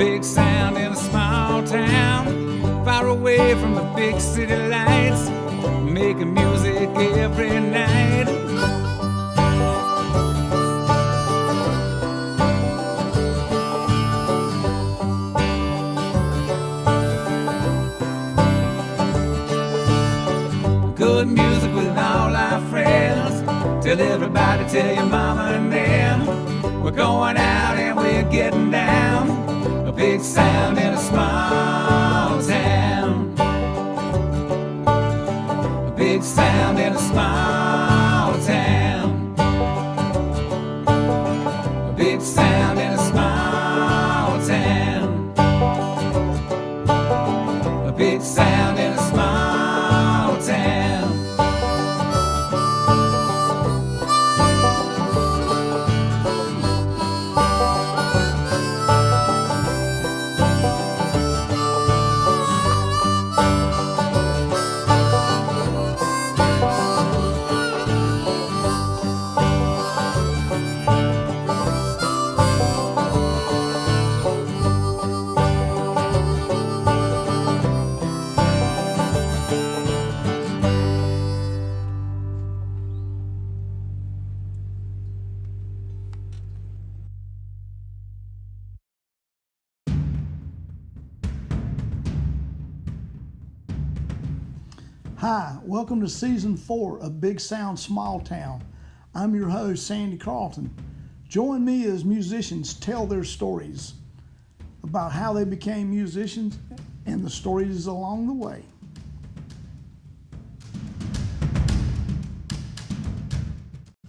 big sound in a small town, far away from the big city lights, making music every night. Good music with all our friends. Tell everybody, tell your mama and them, we're going out and we're getting down. A big sound in a small town. A big sound in a small town. A big sound in a small town. A big sound in a small town. Hi, welcome to Season 4 of Big Sound Small Town. I'm your host, Sandy Carlton. Join me as musicians tell their stories about how they became musicians and the stories along the way.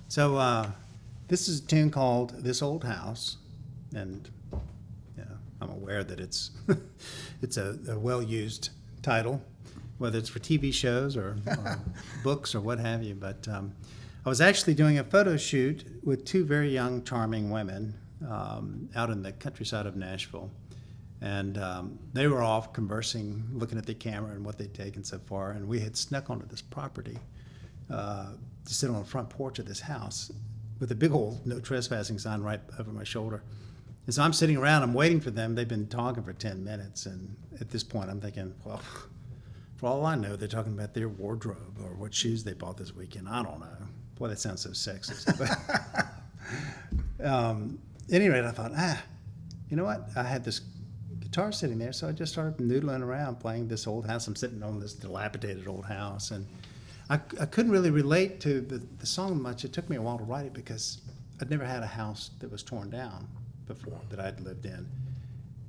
So this is a tune called This Old House, and I'm aware that it's it's a well-used title, whether it's for TV shows or books or what have you. But I was actually doing a photo shoot with two very young, charming women out in the countryside of Nashville. And they were off conversing, looking at the camera and what they'd taken so far. And we had snuck onto this property to sit on the front porch of this house with a big old no trespassing sign right over my shoulder. And so I'm sitting around, I'm waiting for them. They've been talking for 10 minutes. And at this point, I'm thinking, well, for all I know, they're talking about their wardrobe or what shoes they bought this weekend. I don't know. Boy, that sounds so sexist. Anyway, I thought, you know what? I had this guitar sitting there, so I just started noodling around playing this old house. I'm sitting on this dilapidated old house, and I couldn't really relate to the song much. It took me a while to write it because I'd never had a house that was torn down before that I'd lived in.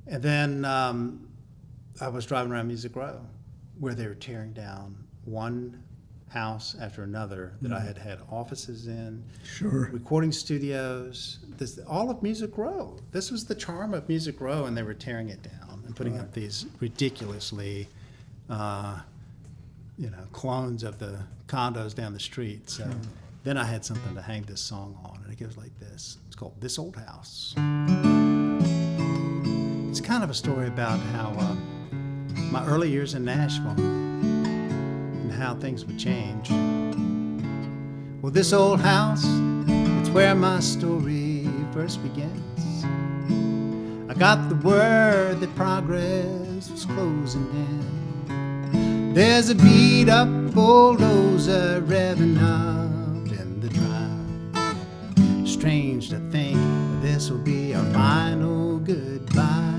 And then I was driving around Music Row, where they were tearing down one house after another that I had had offices in, recording studios, all of Music Row. This was the charm of Music Row, and they were tearing it down and putting up these ridiculously, clones of the condos down the street. So then I had something to hang this song on, and it goes like this. It's called This Old House. It's kind of a story about how my early years in Nashville and how things would change. Well, this old house, it's where my story first begins. I got the word that progress was closing in. There's a beat up bulldozer revving up in the drive. Strange to think this will be our final goodbye.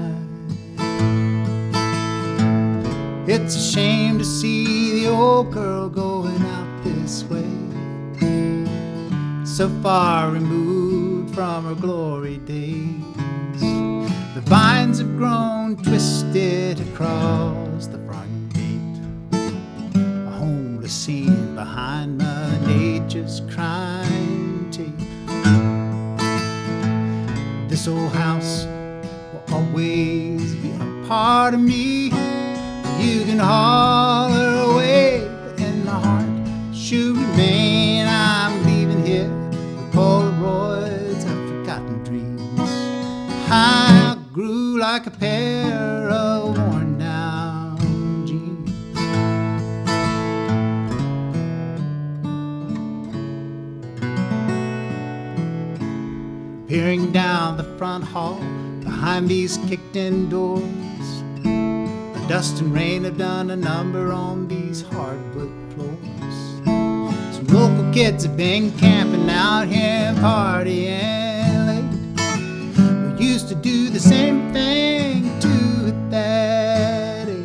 It's a shame to see the old girl going out this way, so far removed from her glory days. The vines have grown twisted across the front gate, a homeless scene behind my nature's crime tape. This old house will always be a part of me. You can holler away, but in my heart should remain. I'm leaving here with Polaroids of forgotten dreams. I grew like a pair of worn down jeans. Peering down the front hall, behind behind these kicked-in doors. The dust and rain have done a number on these hardwood floors. Some local kids have been camping out here and partying late. We used to do the same thing too at that age.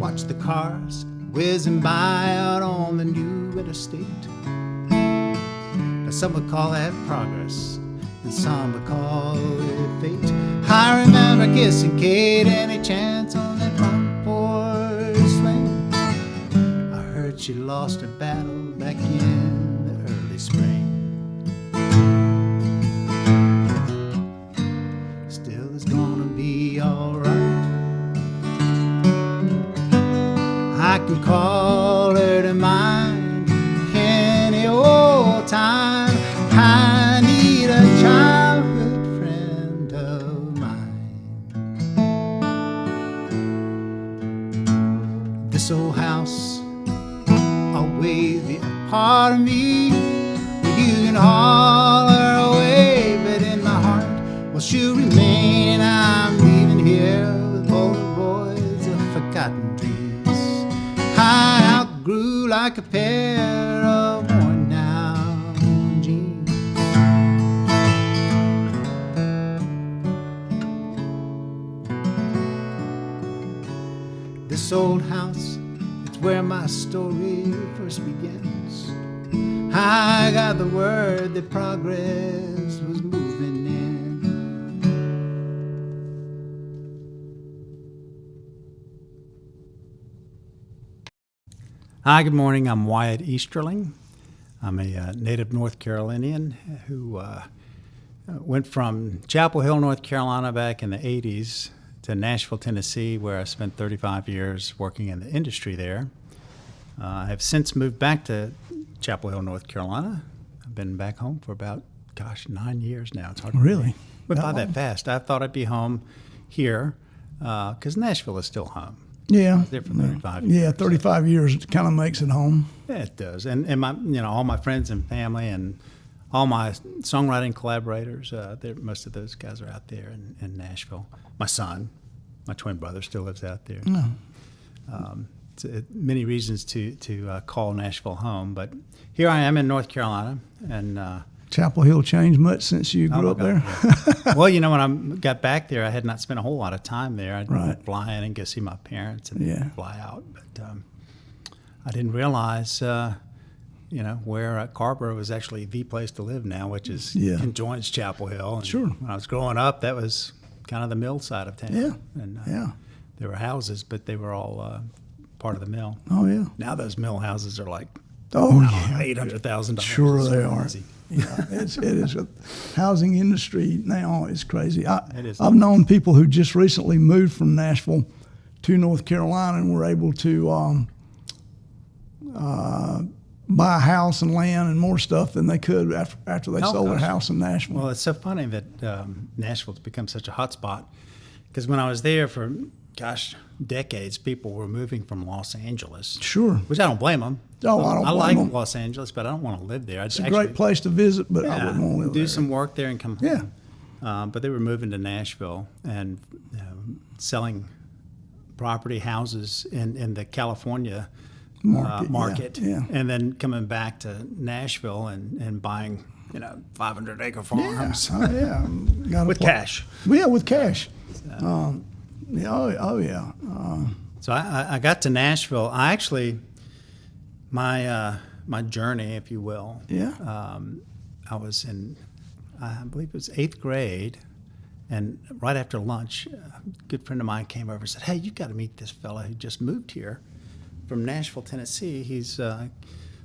Watch the cars whizzing by out on the new interstate. Now some would call that progress, and some would call it fate. I remember kissing Kate any chance on that front porch swing. I heard she lost her battle back in the early spring. Still, it's gonna be alright. I can call her to mind any old time. I need a childhood friend of mine. This old house, always be a part of me. You can haul her away, but in my heart, well, she'll remain. I'm leaving here with all the boys of forgotten dreams. I outgrew like a pair of worn out jeans. This old house, it's where my story first begins. I got the word that progress was moving in. Hi, good morning. I'm Wyatt Easterling. I'm a native North Carolinian who went from Chapel Hill, North Carolina back in the 80s to Nashville, Tennessee, where I spent 35 years working in the industry there. I have since moved back to Chapel Hill, North Carolina. I've been back home for about, 9 years now. It's hard to Really? went by that fast. I thought I'd be home here because Nashville is still home. Yeah. I was there for 35 years. Yeah, 35 years, it kind of makes it home. Yeah, it does. And my, all my friends and family and all my songwriting collaborators, most of those guys are out there in Nashville. My son, my twin brother, still lives out there. Many reasons to call Nashville home, but here I am in North Carolina, and Chapel Hill changed much since you grew up there? Yeah. Well, when I got back there, I had not spent a whole lot of time there. I'd Right. fly in and go see my parents and fly out, but I didn't realize, where Carrboro was actually the place to live now, which is conjoins Chapel Hill. And Sure. when I was growing up, that was kind of the mill side of town. Yeah. And Yeah. there were houses, but they were all part of the mill. Oh, yeah. Now those mill houses are like Oh, yeah. $800,000. Sure they are. Crazy. Yeah, it is. A housing industry now is crazy. It is. I've known people who just recently moved from Nashville to North Carolina and were able to buy a house and land and more stuff than they could after they sold their house in Nashville. Well, it's so funny that Nashville's become such a hot spot because when I was there for, decades, people were moving from Los Angeles. Sure. Which I don't blame them. Oh, I don't blame like them. Los Angeles, but I don't want to live there. It's a great place to visit, but I wouldn't want to live do there. some work there and come home. Yeah. But they were moving to Nashville and selling property, houses in the California market. Yeah. And then coming back to Nashville and buying 500-acre farms. Yeah. Got with cash. Yeah, with cash. So, yeah. So I got to Nashville. I actually, my journey, if you will. Yeah. I was in, I believe it was 8th grade, and right after lunch, a good friend of mine came over and said, "Hey, you got to meet this fella who just moved here from Nashville, Tennessee. He's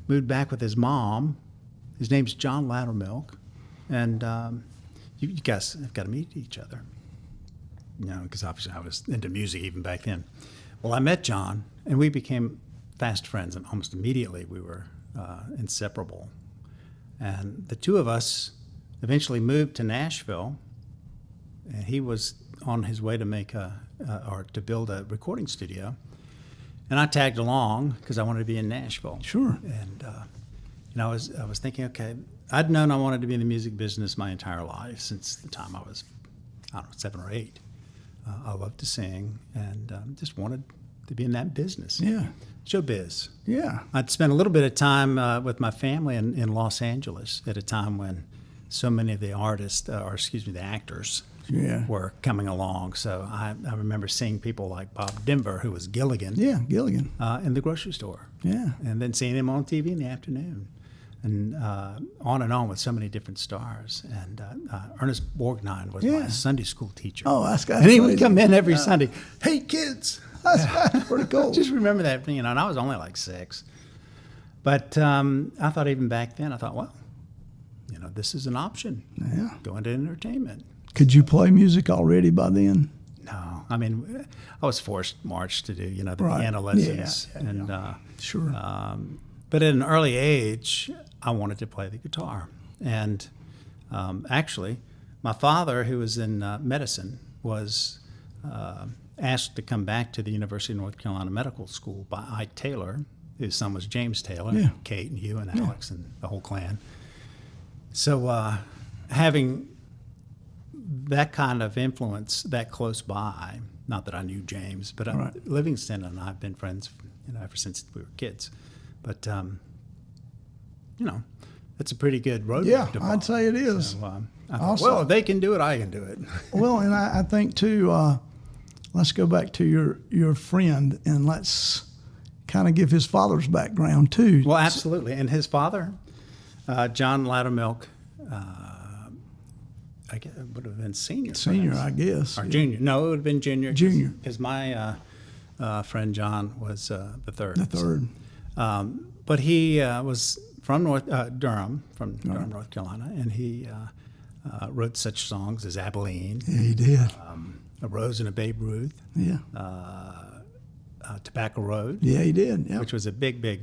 moved back with his mom. His name's John Loudermilk, and you guys have got to meet each other." Because obviously I was into music even back then. Well, I met John, and we became fast friends, and almost immediately we were inseparable. And the two of us eventually moved to Nashville, and he was on his way to to build a recording studio, and I tagged along because I wanted to be in Nashville. Sure. And I was thinking, okay, I'd known I wanted to be in the music business my entire life since the time I was, I don't know, 7 or 8. I loved to sing and just wanted to be in that business. Yeah. Showbiz. Yeah. I'd spent a little bit of time with my family in Los Angeles at a time when so many of the artists, the actors, Yeah. were coming along. So I remember seeing people like Bob Denver, who was Gilligan, Yeah, Gilligan. in the grocery store. Yeah. And then seeing him on TV in the afternoon. And on and on with so many different stars. And Ernest Borgnine was my Sunday school teacher. Oh, that's And he would crazy. come in every Sunday. Hey, kids. That's pretty cool. Just remember that, and I was only like 6. But I thought even back then, well, this is an option. Yeah. Go into entertainment. Could you play music already by then? No, I mean, I was forced March to do, the Right. piano lessons. Yeah, yeah, And Sure. but at an early age, I wanted to play the guitar. And actually, my father, who was in medicine, was asked to come back to the University of North Carolina Medical School by Ike Taylor, whose son was James Taylor, Yeah. Kate and Hugh and Alex and the whole clan. So having that kind of influence that close by, not that I knew James, but Right. Livingston and I have been friends, ever since we were kids. But it's a pretty good road. Yeah, to I'd say it is. So, I thought, Also- well, if they can do it, I can do it. Well, and I think too, let's go back to your friend and let's kind of give his father's background too. Well, absolutely. And his father, John Loudermilk, I guess it would have been senior. Senior, perhaps. I guess. Or junior. No, it would have been junior. Junior. Because my friend John was the third. The third. But he was from Durham, North Carolina, and he wrote such songs as Abilene, Yeah, he did. A Rose and a Babe Ruth, Yeah. Tobacco Road, Yeah, he did. Yeah. which was a big Big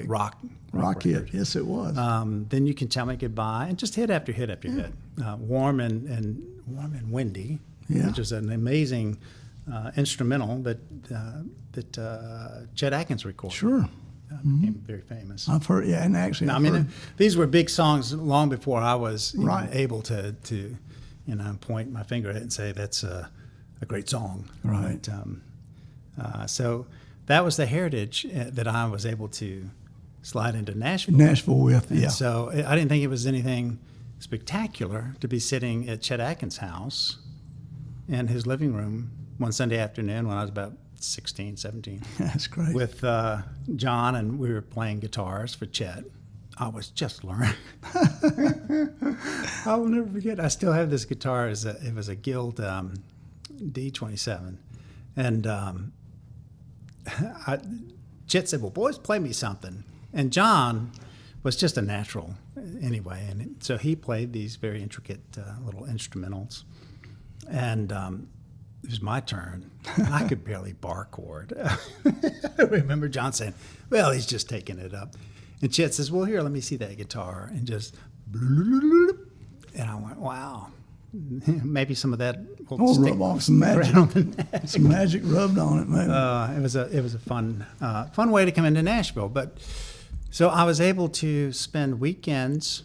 rock rock hit. record. Yes, it was. Then You Can Tell Me Goodbye, and just hit after hit after hit. Warm and Windy, Yeah. which is an amazing instrumental that Chet Atkins recorded. Sure. Became very famous. I've heard. Yeah, and actually, I I've mean, heard, these were big songs long before I was even Right. able to point my finger at it and say that's a great song. Right. But, so that was the heritage that I was able to slide into Nashville. Nashville with. And Yeah. so I didn't think it was anything spectacular to be sitting at Chet Atkins' house in his living room one Sunday afternoon when I was about 16, 17. That's great. With John, and we were playing guitars for Chet. I was just learning. I will never forget. I still have this guitar. It was a Guild D27, and Chet said, "Well, boys, play me something." And John was just a natural anyway, and so he played these very intricate little instrumentals, and it was my turn. I could barely bar chord. I remember John saying, "Well, he's just taking it up." And Chet says, "Well, here, let me see that guitar." And just, and I went, "Wow, maybe some of that will Oh, stick, rub off some stick magic. around on the neck." Some magic rubbed on it, maybe. It was a fun way to come into Nashville. But so I was able to spend weekends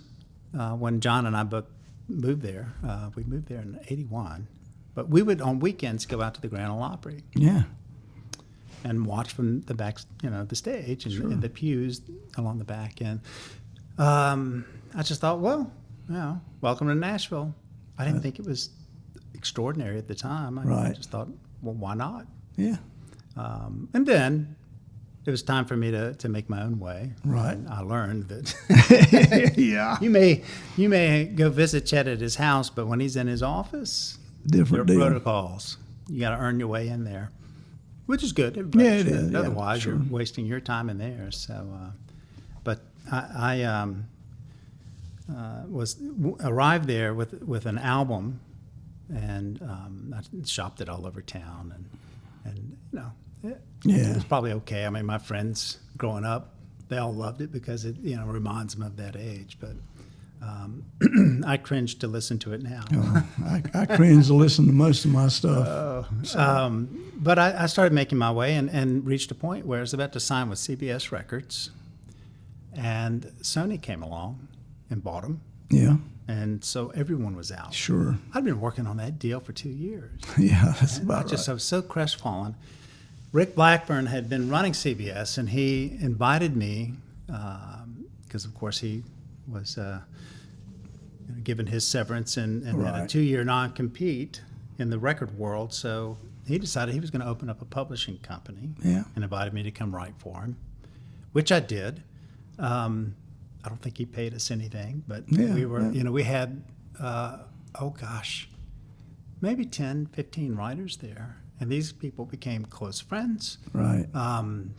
when John and I both moved there. We moved there in '81. But we would, on weekends, go out to the Grand Ole Opry Yeah. and watch from the back, the stage and the pews along the back. And I just thought, well, welcome to Nashville. I didn't think it was extraordinary at the time. I Right. just thought, well, why not? Yeah. And then it was time for me to make my own way. Right. And I learned that Yeah. you may go visit Chet at his house, but when he's in his office, Different there are deal. protocols. You got to earn your way in there, which is good. Everybody Yeah, it should. is. Yeah, Otherwise, sure. you're wasting your time in there. So, but I arrived there with an album, and I shopped it all over town, and it was probably okay. I mean, my friends growing up, they all loved it because it reminds them of that age, but. I cringe to listen to it now. I cringe to listen to most of my stuff. But I started making my way and reached a point where I was about to sign with CBS Records, and Sony came along and bought them. Yeah. And so everyone was out. Sure. I'd been working on that deal for 2 years. Yeah, that's And about I was so crestfallen. Rick Blackburn had been running CBS, and he invited me because, of course, he was given his severance and had a Right. 2-year non-compete in the record world. So he decided he was going to open up a publishing company. Yeah. And invited me to come write for him, which I did. I don't think he paid us anything, but Yeah, we were, yeah. we had, maybe 10, 15 writers there. And these people became close friends, Right.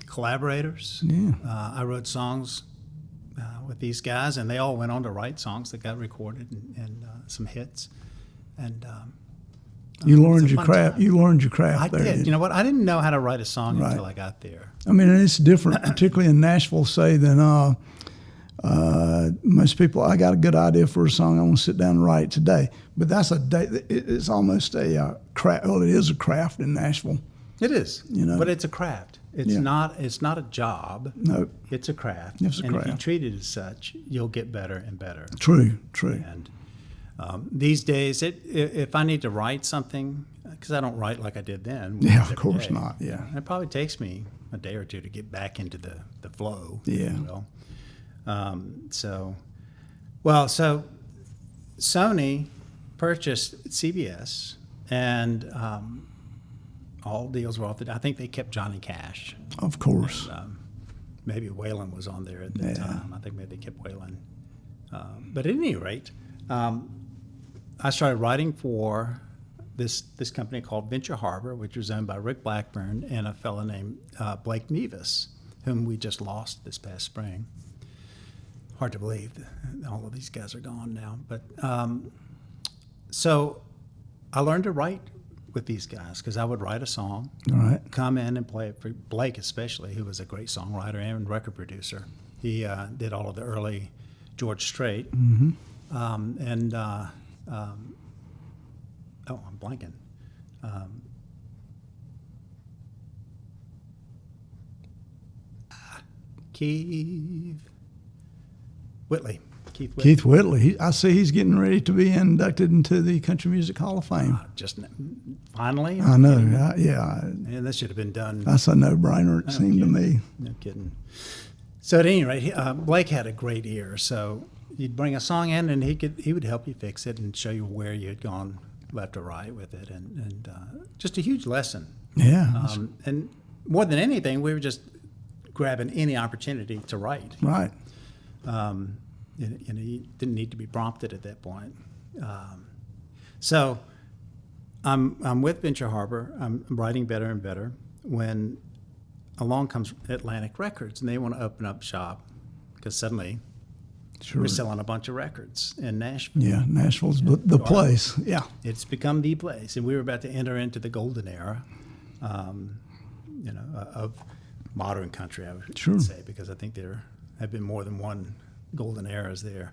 collaborators. Yeah. I wrote songs with these guys, and they all went on to write songs that got recorded and some hits. And You it's learned a your fun craft. time. You learned your craft I there. did. didn't You know what? I didn't know how to write a song Right. until I got there. I mean, and it's different, particularly in Nashville, say, than most people. I got a good idea for a song. I'm going to sit down and write it today. But that's a day. It's almost a craft. Well, it is a craft in Nashville. It is, You know. but it's a craft. It's Yeah. not. It's not a job. No, It's a craft. It's a and if you craft. treat it as such, you'll get better and better. true. And these days, if I need to write something, because I don't write like I did then. Yeah, of every course day, not. Yeah. it probably takes me a day or two to get back into the flow. Yeah. If you will. So Sony purchased CBS, and all deals were off the. I think they kept Johnny Cash. Of course. Maybe Waylon was on there at the Yeah. time. I think maybe they kept Waylon. But at any rate, I started writing for this company called Venture Harbor, which was owned by Rick Blackburn and a fellow named Blake Nevis, whom we just lost this past spring. Hard to believe that all of these guys are gone now. But so I learned to write with these guys because I would write a song, All right. come in and play it for Blake especially, who was a great songwriter and record producer. He did all of the early George Strait. Mm-hmm. I'm blanking. Keith Whitley. Keith Whitley. I see he's getting ready to be inducted into the Country Music Hall of Fame. Just finally. I know. Yeah. And this should have been done. That's a no-brainer, it seemed to me. No kidding. So at any rate, Blake had a great ear. So you'd bring a song in, and he would help you fix it and show you where you had gone left or right with it, and just a huge lesson. Yeah. And more than anything, we were just grabbing any opportunity to write. Right. You didn't need to be prompted at that point. So I'm with Venture Harbor. I'm writing better and better when along comes Atlantic Records, and they want to open up shop because suddenly Sure. we're selling a bunch of records in Nashville. Yeah, Nashville's the place. Yeah. It's become the place, and we were about to enter into the golden era, of modern country, I would Sure. say, because I think there have been more than one golden eras there.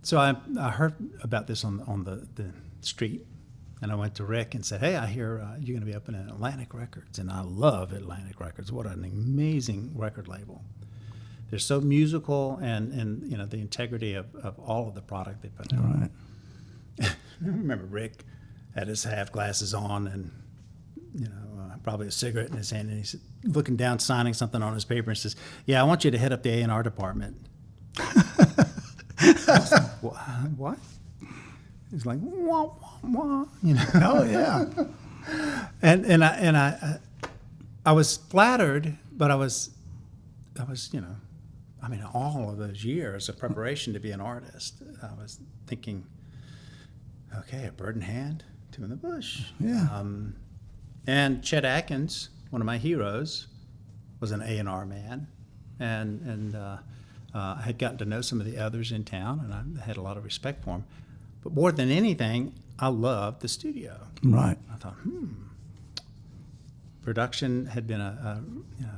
So I heard about this on the street, and I went to Rick and said, "Hey, I hear you're going to be opening Atlantic Records," and I love Atlantic Records. What an amazing record label! They're so musical, and the integrity of all of the product they put out. All right. I remember Rick had his half glasses on and, probably a cigarette in his hand, and he's looking down, signing something on his paper, and says, "Yeah, I want you to head up the A&R department." What? He's like, wah, wah, wah, Oh, yeah. And I was flattered, but I was, all of those years of preparation to be an artist, I was thinking, okay, a bird in hand, two in the bush. Yeah. And Chet Atkins, one of my heroes, was an A&R man, and I had gotten to know some of the others in town, and I had a lot of respect for him. But more than anything, I loved the studio. Right. I thought, production had been a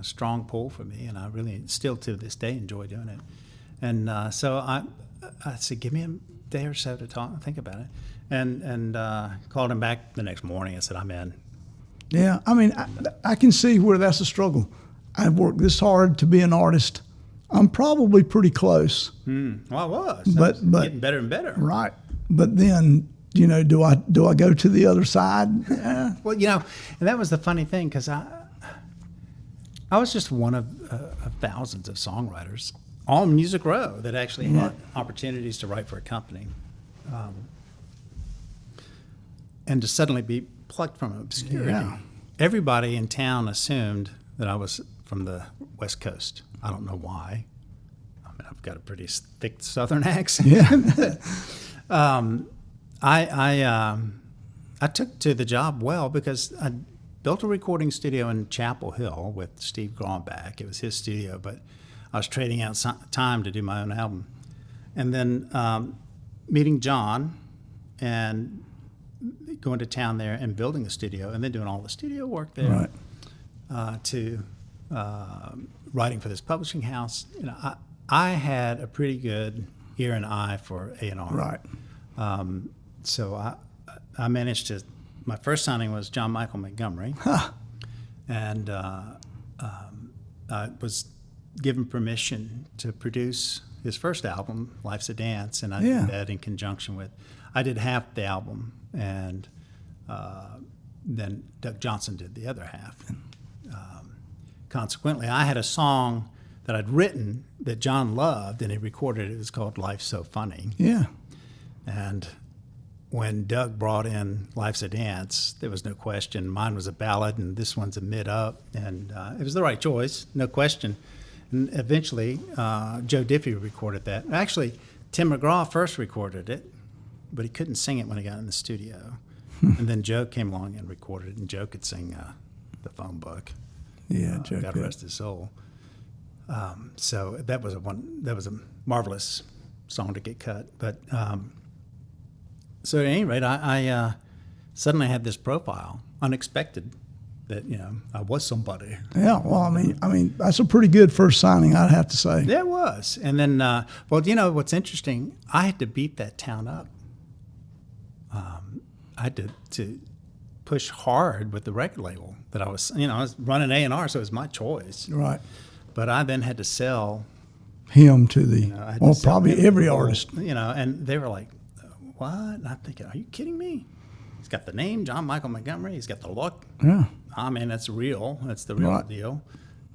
strong pull for me, and I really still to this day enjoy doing it. And so I said, give me a day or so to think about it, and called him back the next morning and said, I'm in. Yeah. I mean, I can see where that's a struggle. I've worked this hard to be an artist. I'm probably pretty close. Well, I was. But Getting better and better. right. But then, do I go to the other side? Yeah. Well, and that was the funny thing, because I was just one of thousands of songwriters on Music Row that actually had opportunities to write for a company. And to suddenly be plucked from obscurity. Yeah. Everybody in town assumed that I was from the West Coast. I don't know why. I mean, I've got a pretty thick Southern accent. Yeah. I took to the job well because I built a recording studio in Chapel Hill with Steve Gromback. It was his studio, but I was trading out time to do my own album. And then meeting John and going to town there and building a studio and then doing all the studio work there, to writing for this publishing house. I had a pretty good ear and eye for A&R. Right. So I managed to. My first signing was John Michael Montgomery, and I was given permission to produce his first album, Life's a Dance, and I did that in conjunction with. I did half the album, and then Doug Johnson did the other half. Consequently, I had a song that I'd written that John loved, and he recorded it. It was called "Life's So Funny." Yeah. And when Doug brought in Life's a Dance, there was no question. Mine was a ballad, and this one's a mid-up, and it was the right choice, no question. And eventually, Joe Diffie recorded that. Actually, Tim McGraw first recorded it, but he couldn't sing it when he got in the studio. And then Joe came along and recorded it, and Joe could sing the phone book. Yeah, Joe God could. rest his soul. So that was a marvelous song to get cut. But so at any rate, I suddenly had this profile, unexpected, that I was somebody. Yeah, well, I mean, that's a pretty good first signing, I'd have to say. There was, and then, well, what's interesting, I had to beat that town up. I had to push hard with the record label that I was running A&R, so it was my choice. Right. But I then had to sell him to the, I had to sell probably him every the whole- artist. and they were like, what? And I'm thinking, are you kidding me? He's got the name, John Michael Montgomery. He's got the look. Yeah. I mean, that's real. That's the real Right. deal.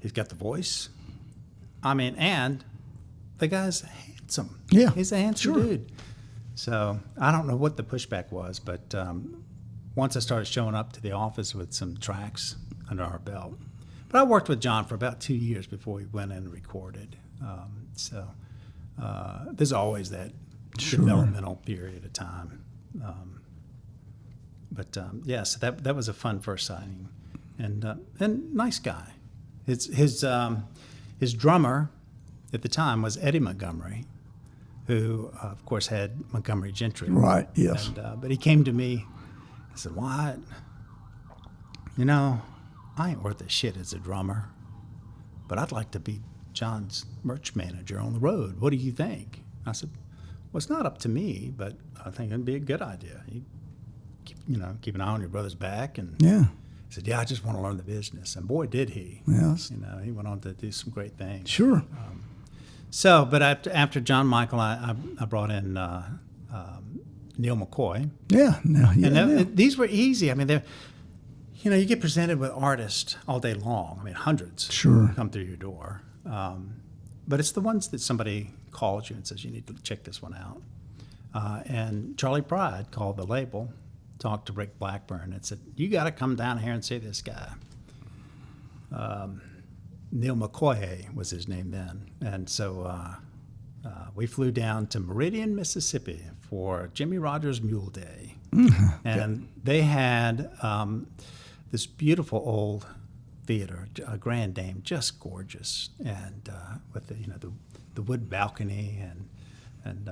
He's got the voice. I mean, and the guy's handsome. Yeah, He's a handsome sure. dude. So I don't know what the pushback was, but once I started showing up to the office with some tracks under our belt. But I worked with John for about 2 years before we went in and recorded. So there's always that developmental period of time. But so that was a fun first signing, and nice guy. His drummer at the time was Eddie Montgomery, who of course had Montgomery Gentry. Right. Yes. And, but he came to me. I said, "Wyatt, I ain't worth a shit as a drummer, but I'd like to be John's merch manager on the road. What do you think?" I said, "Well, it's not up to me, but I think it'd be a good idea. You keep an eye on your brother's back." And Yeah. he said, "Yeah, I just want to learn the business." And boy, did he. Yes. He went on to do some great things. Sure. So, but after John Michael, I brought in Neil McCoy. Yeah. And these were easy. I mean, they're, you get presented with artists all day long. I mean, hundreds come through your door. But it's the ones that somebody calls you and says, you need to check this one out. And Charlie Pride called the label, talked to Rick Blackburn, and said, you got to come down here and see this guy. Neil McCoy was his name then. And so we flew down to Meridian, Mississippi for Jimmy Rogers Mule Day. And they had this beautiful old theater, a Grand Dame, just gorgeous, and with the wood balcony and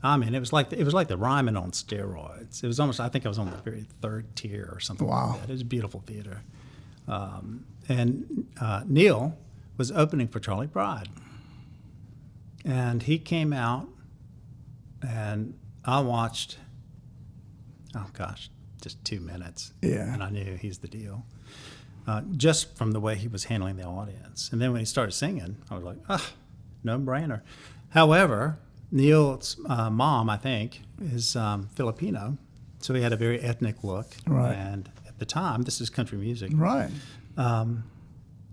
I mean it was like the Ryman on steroids. It was almost, I think I was on the very third tier or something like that. It was a beautiful theater, and Neil was opening for Charlie Pride, and he came out, and I watched. Oh gosh, just 2 minutes. Yeah. And I knew he's the deal. Just from the way he was handling the audience. And then when he started singing, I was like, no-brainer. However, Neil's mom, I think, is Filipino, so he had a very ethnic look. Right. And at the time, this is country music. Right.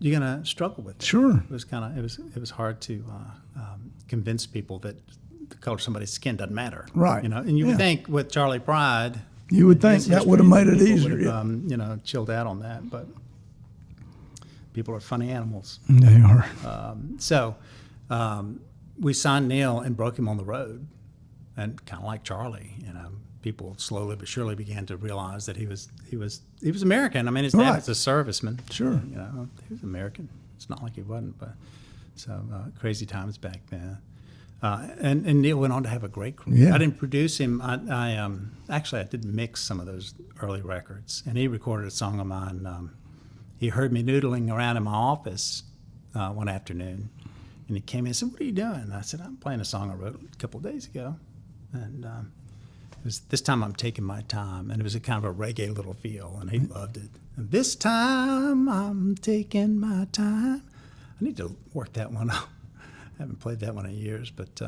You're gonna struggle with it. Sure. It was it was hard to convince people that the color of somebody's skin doesn't matter. Right. You know, and you would think with Charlie Pride, You would think his that would have made it people easier. would have, you know, chilled out on that, but people are funny animals. They are. So we signed Neil and broke him on the road, and kind of like Charlie, you know, people slowly but surely began to realize that he was American. I mean, his dad Right. was a serviceman. Sure. You know, he was American. It's not like he wasn't, but so crazy times back then. And Neil went on to have a great career. Yeah. I didn't produce him. I actually I did mix some of those early records, and he recorded a song of mine. He heard me noodling around in my office one afternoon, and he came in and said, "What are you doing?" And I said, "I'm playing a song I wrote a couple of days ago," and it was this time I'm taking my time, and it was a kind of a reggae little feel, and he loved it. And this time I'm taking my time. I need to work that one out. I haven't played that one in years, but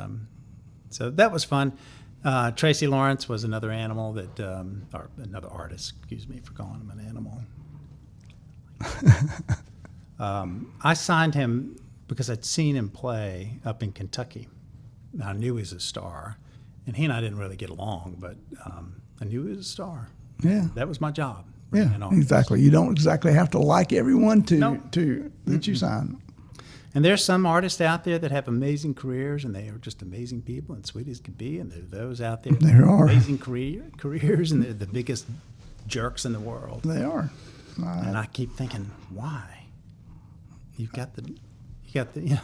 so that was fun. Tracy Lawrence was another animal that, or another artist, excuse me for calling him an animal. I signed him because I'd seen him play up in Kentucky. I knew he was a star, and he and I didn't really get along, but I knew he was a star. Yeah. That was my job. Yeah. bringing on. Exactly. You don't exactly have to like everyone No. that you sign. And there's some artists out there that have amazing careers, and they are just amazing people and sweet as could be. And there are those out there that There have are. amazing careers, and they're the biggest jerks in the world. They are. And I keep thinking, why? You got the you know,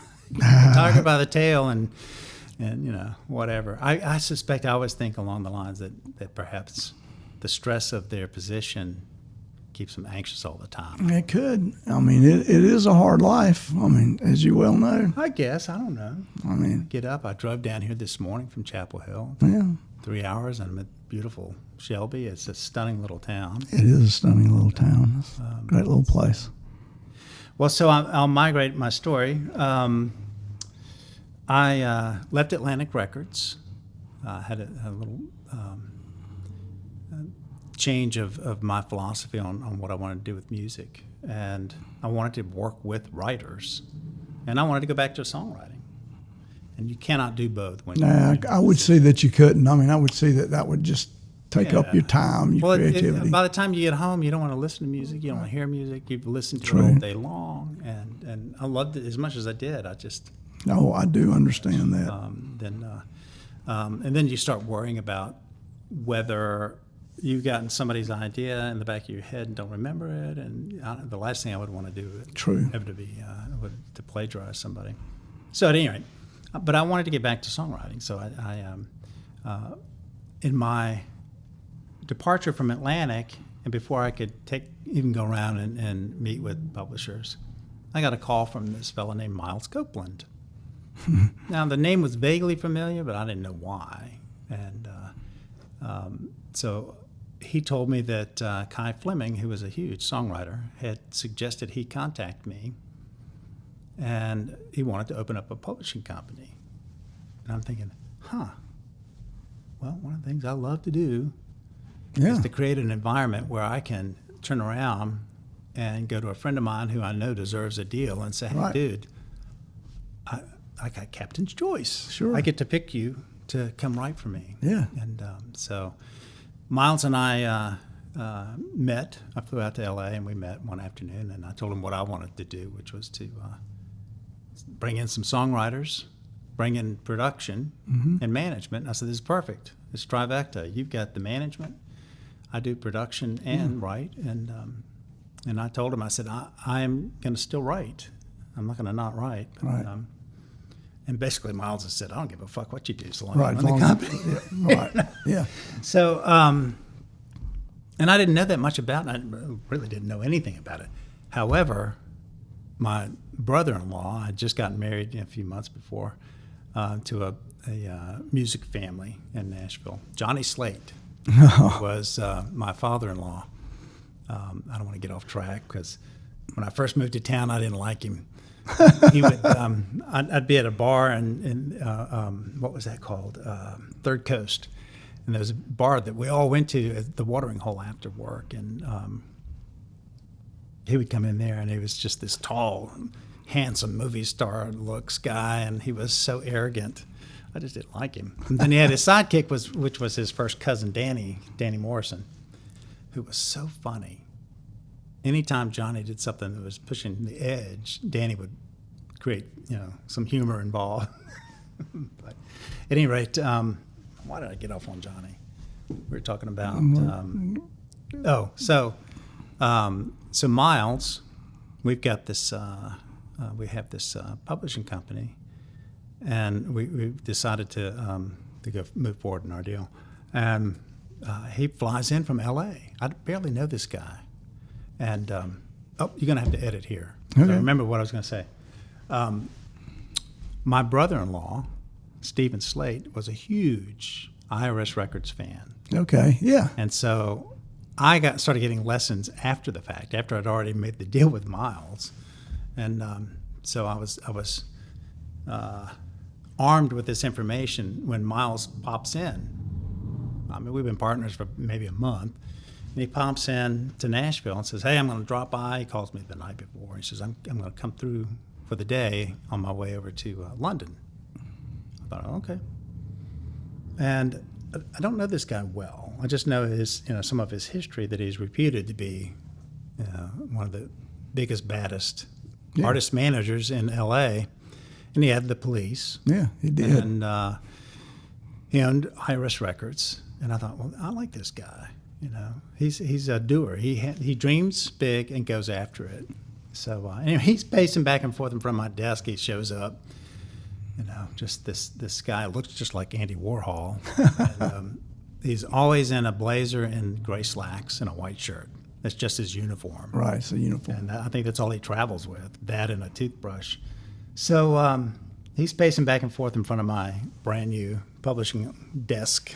tiger by the tail, and you know, whatever. I suspect, I always think along the lines that perhaps the stress of their position keeps them anxious all the time. It could. I mean, it is a hard life. I mean, as you well know. I guess, I don't know. I mean, Get up. I drove down here this morning from Chapel Hill. yeah, 3 hours, and I'm at beautiful Shelby. It's a stunning little town. it is a stunning little town. It's a great little place. Well, so I'll migrate my story. I left Atlantic Records. Had a little change of my philosophy on what I wanted to do with music. And I wanted to work with writers. And I wanted to go back to songwriting. And you cannot do both. When Nah, I would see that you couldn't. I mean, I would see that would just take up Yeah. your time, your creativity. By the time you get home, you don't want to listen to music. You don't want to hear music. You've listened to True. it all day long. And I loved it as much as I did. I just... No, I do understand that. And then you start worrying about whether you've gotten somebody's idea in the back of your head and don't remember it. And the last thing I would want to do True. ever to be to plagiarize somebody. So at any rate, but I wanted to get back to songwriting. So I in my departure from Atlantic, and before I could even go around and meet with publishers, I got a call from this fellow named Miles Copeland. Now, the name was vaguely familiar, but I didn't know why. And so he told me that Kai Fleming, who was a huge songwriter, had suggested he contact me, and he wanted to open up a publishing company. And I'm thinking, well, one of the things I love to do Yeah. is to create an environment where I can turn around and go to a friend of mine who I know deserves a deal and say, hey, Right. dude, I got Captain's Choice. Sure. I get to pick you to come write for me. Yeah. And so Miles and I met. I flew out to L.A. and we met one afternoon, and I told him what I wanted to do, which was to bring in some songwriters, bring in production and management. And I said, this is perfect. It's trifecta. You've got the management. I do production and write. And I told him, I said, I am going to still write. I'm not going to not write. But, Right. and basically, Miles has said, I don't give a fuck what you do, so long Right. as you run the company. Yeah. Right. Yeah. So, and I didn't know that much about it. I really didn't know anything about it. However, my brother-in-law had just gotten married a few months before to a music family in Nashville. Johnny Slate was my father-in-law. I don't want to get off track because when I first moved to town, I didn't like him. He would. I'd be at a bar in what was that called? Third Coast, and there was a bar that we all went to at the watering hole after work, and he would come in there, and he was just this tall, handsome movie star looks guy, and he was so arrogant. I just didn't like him. And then he had his sidekick, which was his first cousin, Danny Morrison, who was so funny. Anytime Johnny did something that was pushing the edge, Danny would create, some humor involved. But at any rate, why did I get off on Johnny? We were talking about. So Miles, we've got this. We have this publishing company, and we decided to move forward in our deal. And he flies in from L.A. I barely know this guy. And, you're going to have to edit here. Okay. So I remember what I was going to say. My brother-in-law, Stephen Slate, was a huge IRS Records fan. Okay, yeah. And so I started getting lessons after the fact, after I'd already made the deal with Miles. And so I was armed with this information when Miles pops in. I mean, we've been partners for maybe a month. And he pops in to Nashville and says, "Hey, I'm going to drop by." He calls me the night before. He says, I'm going to come through for the day on my way over to London. I thought, okay. And I don't know this guy well. I just know some of his history, that he's reputed to be one of the biggest, baddest artist managers in L.A. And he had the Police. Yeah, he did. And he owned IRS Records. And I thought, well, I like this guy. He's a doer. He dreams big and goes after it. So anyway, he's pacing back and forth in front of my desk. He shows up. Just this guy looks just like Andy Warhol. And, he's always in a blazer and gray slacks and a white shirt. That's just his uniform. Right, it's a uniform. And I think that's all he travels with, that and a toothbrush. So he's pacing back and forth in front of my brand new publishing desk.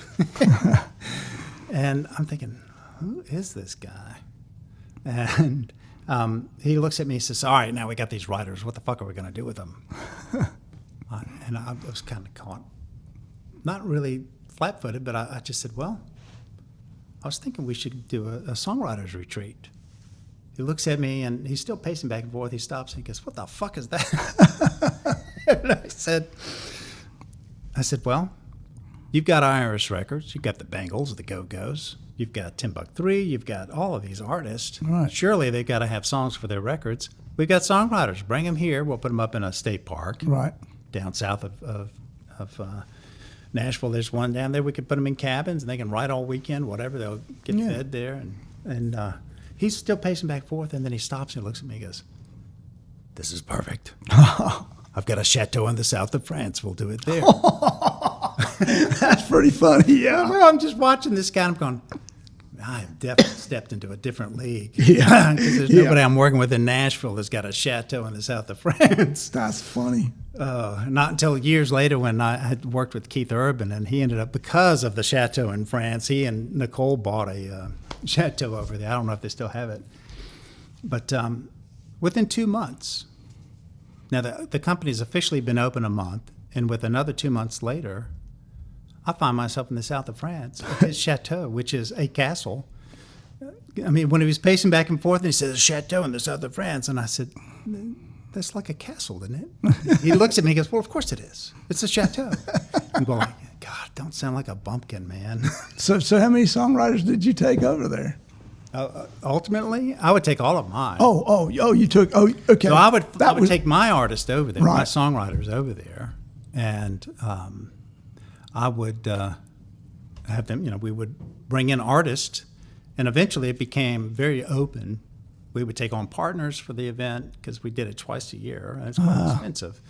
And I'm thinking, who is this guy? And he looks at me and says, "All right, now we got these writers. What the fuck are we going to do with them?" And I was kind of caught, not really flat-footed, but I just said, well, I was thinking we should do a songwriter's retreat. He looks at me, and he's still pacing back and forth. He stops, and he goes, "What the fuck is that?" And I said, well, you've got IRS Records, you've got the Bengals, the Go-Go's, you've got Timbuk3, you've got all of these artists. Right. Surely they've got to have songs for their records. We've got songwriters. Bring them here. We'll put them up in a state park. Right. Down south of Nashville. There's one down there. We could put them in cabins, and they can write all weekend, whatever. They'll get fed there. And he's still pacing back and forth, and then he stops and he looks at me and goes, "This is perfect. I've got a chateau in the south of France. We'll do it there." That's pretty funny, yeah. Well, I'm just watching this guy, and I'm going, I have definitely stepped into a different league. Yeah. Because there's nobody I'm working with in Nashville that's got a chateau in the south of France. That's funny. Not until years later when I had worked with Keith Urban, and he ended up, because of the chateau in France, he and Nicole bought a chateau over there. I don't know if they still have it. But within 2 months, now the company's officially been open a month, and with another 2 months later, I find myself in the south of France at his chateau, which is a castle. I mean, when he was pacing back and forth, and he said, "A chateau in the south of France," and I said, "That's like a castle, isn't it?" He looks at me and goes, "Well, of course it is. It's a chateau." I'm going, God, don't sound like a bumpkin, man. So how many songwriters did you take over there? Ultimately, I would take all of mine. You took, okay. So I would take my artist over there, my songwriters over there, and I would have them, we would bring in artists, and eventually it became very open. We would take on partners for the event because we did it twice a year. And it's quite expensive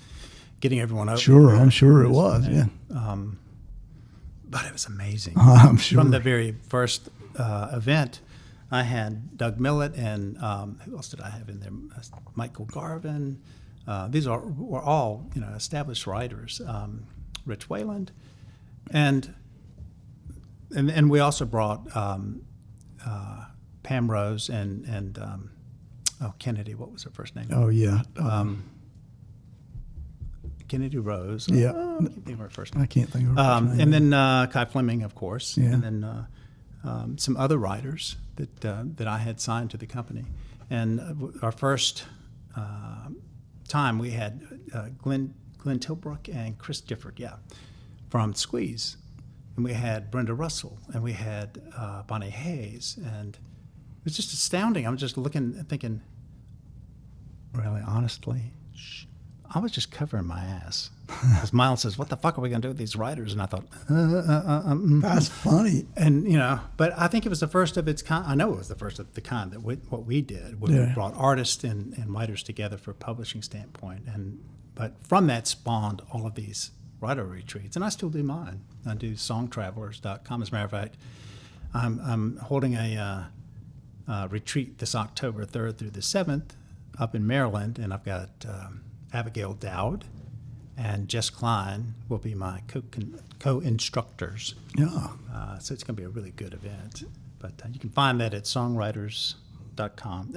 getting everyone over. Sure, I'm sure it was, yeah. But it was amazing. I'm sure. From the very first event, I had Doug Millett and who else did I have in there? Michael Garvin. These were all established writers. Rich Wayland. And we also brought Pam Rose and Kennedy. What was her first name? Oh yeah. Kennedy Rose. Yeah. I can't think of her first name. I can't think of her first name. And then Kai Fleming, of course. Yeah. And then some other writers that I had signed to the company. And our first time we had Glenn Tilbrook and Chris Difford, from Squeeze. And we had Brenda Russell, and we had Bonnie Hayes. And it was just astounding. I'm just looking and thinking, really, honestly, I was just covering my ass. Because Miles says, what the fuck are we going to do with these writers? And I thought, That's funny. And, but I think it was the first of its kind. I know it was the first of the kind that what we did. We brought artists and writers together for a publishing standpoint. But from that spawned all of these writer retreats. And I still do mine. I do songtravelers.com. As a matter of fact, I'm holding a retreat this October 3rd through the 7th up in Maryland. And I've got Abigail Dowd and Jess Klein will be my co-instructors. Yeah. So it's going to be a really good event. But you can find that at songwriters.com.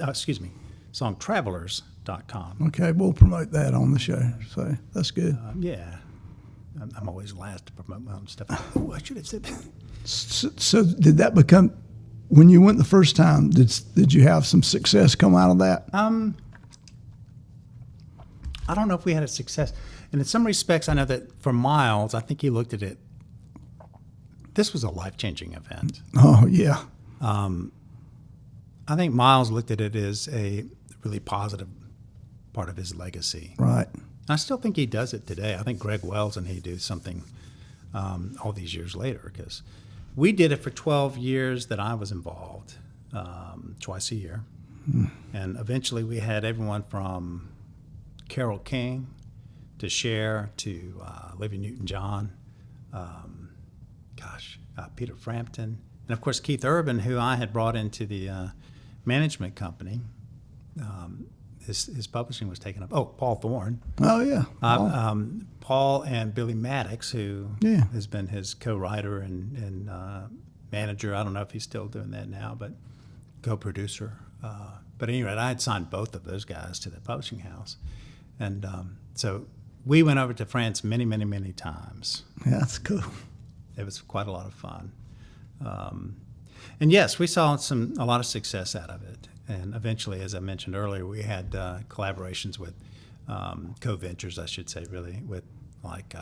Songtravelers.com. Okay, we'll promote that on the show. So that's good. Yeah. I'm always last to promote my own stuff. Oh, I should have said that. So did that become, when you went the first time, did you have some success come out of that? I don't know if we had a success. And in some respects, I know that for Miles, I think he looked at it. This was a life-changing event. Oh, yeah. I think Miles looked at it as a really positive part of his legacy. Right. I still think he does it today. I think Greg Wells and he do something all these years later, because we did it for 12 years that I was involved, twice a year. And eventually we had everyone from Carole King to Cher to Olivia Newton-John, Peter Frampton, and of course Keith Urban, who I had brought into the management company. His publishing was taken up. Oh, Paul Thorne. Oh, yeah. Paul and Billy Maddox, who has been his co-writer and manager. I don't know if he's still doing that now, but co-producer. But anyway, I had signed both of those guys to the publishing house. And so we went over to France many, many, many times. Yeah, that's cool. It was quite a lot of fun. And yes, we saw a lot of success out of it. And eventually, as I mentioned earlier, we had collaborations with co-ventures, I should say, really, with like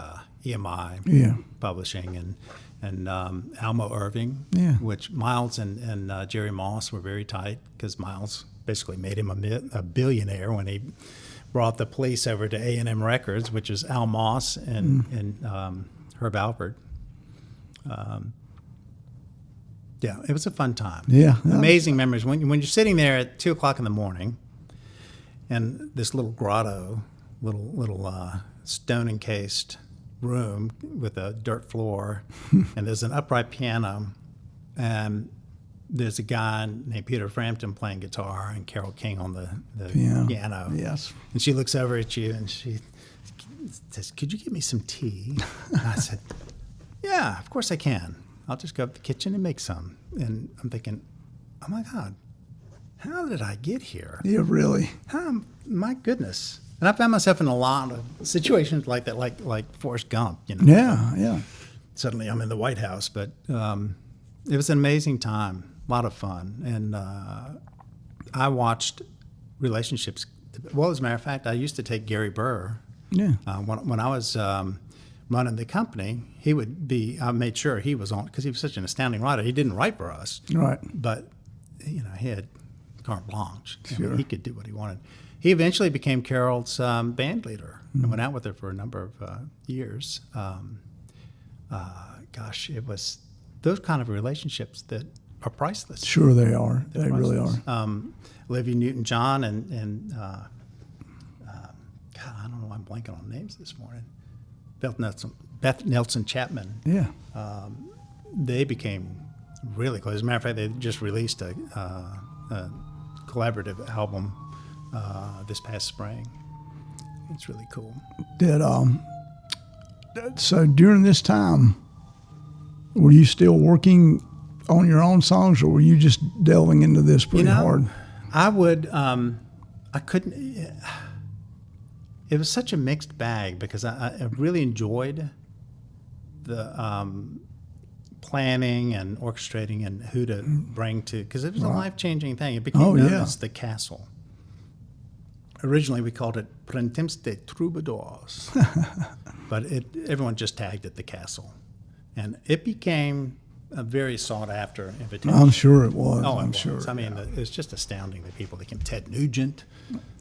EMI Publishing and Almo Irving, which Miles and Jerry Moss were very tight, because Miles basically made him a billionaire when he brought the Police over to A&M Records, which is Al Moss and Herb Alpert. Yeah, it was a fun time. Yeah. Amazing memories. When you're sitting there at 2 o'clock in the morning, and this little grotto, little stone encased room with a dirt floor, and there's an upright piano, and there's a guy named Peter Frampton playing guitar and Carole King on the piano. Yes. And she looks over at you and she says, "Could you give me some tea?" And I said, "Yeah, of course I can. I'll just go up to the kitchen and make some." And I'm thinking, oh my God, how did I get here? Yeah, really. My goodness. And I found myself in a lot of situations like that, like Forrest Gump, Yeah. Suddenly I'm in the White House, but it was an amazing time, a lot of fun. And I watched relationships. Well, as a matter of fact, I used to take Gary Burr. Yeah. When I was running the company, I made sure he was on, because he was such an astounding writer. He didn't write for us. Right. But, he had carte blanche. Sure. He could do what he wanted. He eventually became Carol's band leader. I went out with her for a number of years. It was those kind of relationships that are priceless. Sure they are. They really are. Olivia Newton-John and God, I don't know why I'm blanking on names this morning. Beth Nelson Chapman. Yeah. They became really close. As a matter of fact, they just released a collaborative album this past spring. It's really cool. So during this time, were you still working on your own songs, or were you just delving into this pretty hard? I would I couldn't. It was such a mixed bag because I really enjoyed the planning and orchestrating and who to bring to, because it was a life-changing thing. It became known as the Castle. Originally, we called it Printemps de Troubadours, but everyone just tagged it the Castle, and it became a very sought-after invitation. I'm sure it was. Oh, I'm it sure. was. I mean, it was just astounding. The people that came. Ted Nugent.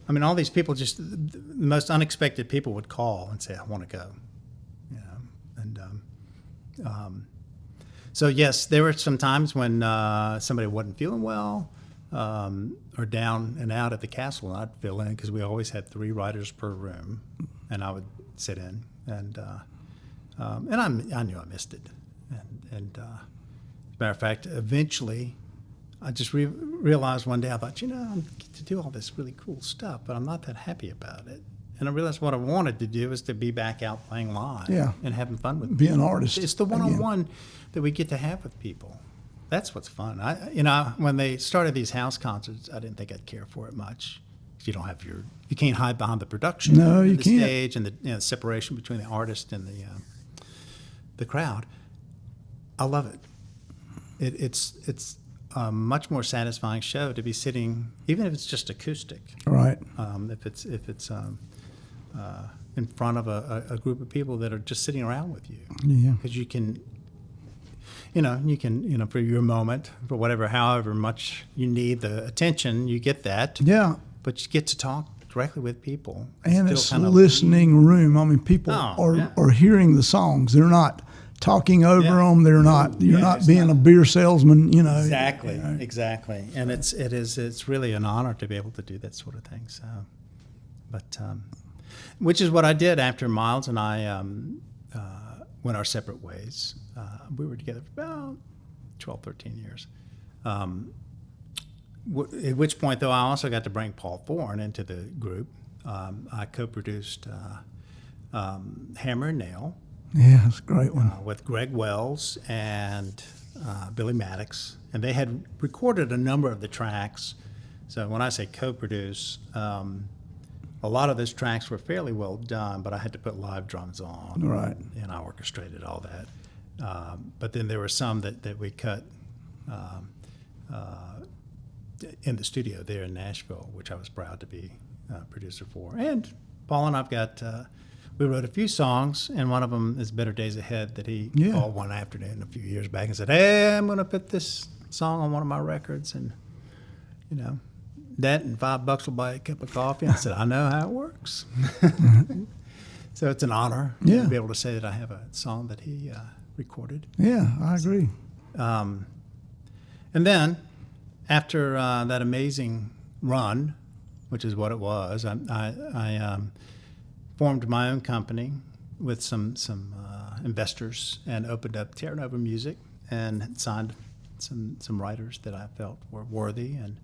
I mean, all these people, just the most unexpected people would call and say, "I want to go," you know. And so, yes, there were some times when somebody wasn't feeling well or down and out at the Castle, and I'd fill in because we always had 3 writers per room, and I would sit in, and I knew I missed it, and as a matter of fact, eventually, I just realized one day, I thought, I get to do all this really cool stuff, but I'm not that happy about it. And I realized what I wanted to do is to be back out playing live and having fun with Be people. an artist. It's the one-on-one that we get to have with people. That's what's fun. When they started these house concerts, I didn't think I'd care for it much. You don't have you can't hide behind the production, no, you the can't. stage, and the separation between the artist and the crowd. I love it. It's a much more satisfying show to be sitting, even if it's just acoustic. Right. If it's in front of a group of people that are just sitting around with you. Yeah. Because you can, for your moment, for however much you need the attention, you get that. Yeah. But you get to talk directly with people. And it's a listening room. I mean, people are hearing the songs. They're not talking over them. They're not. You're not being a beer salesman. Exactly. Exactly. And it's really an honor to be able to do that sort of thing. So, but which is what I did after Miles and I went our separate ways. We were together for about 12, 13 years. At which point, though, I also got to bring Paul Thorne into the group. I co-produced Hammer and Nail. Yeah, that's a great one. With Greg Wells and Billy Maddox. And they had recorded a number of the tracks. So when I say co-produce, a lot of those tracks were fairly well done, but I had to put live drums on. Right. And I orchestrated all that. But then there were some that we cut in the studio there in Nashville, which I was proud to be producer for. And Paul and I've got... we wrote a few songs, and one of them is Better Days Ahead that he called one afternoon a few years back and said, "Hey, I'm going to put this song on one of my records, and, that and $5 will buy a cup of coffee." And I said, "I know how it works." So it's an honor to be able to say that I have a song that he recorded. Yeah, I agree. And then, after that amazing run, which is what it was, I formed my own company with some investors and opened up Terra Nova Music and signed some writers that I felt were worthy, and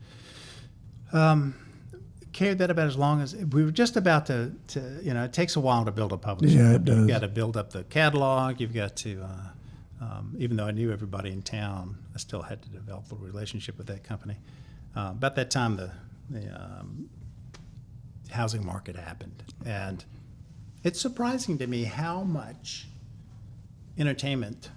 carried that about as long as we were just about to it takes a while to build a publishing Yeah, it company. does. You've got to build up the catalog. You've got to even though I knew everybody in town, I still had to develop a relationship with that company. About that time, the housing market happened, and it's surprising to me how much entertainment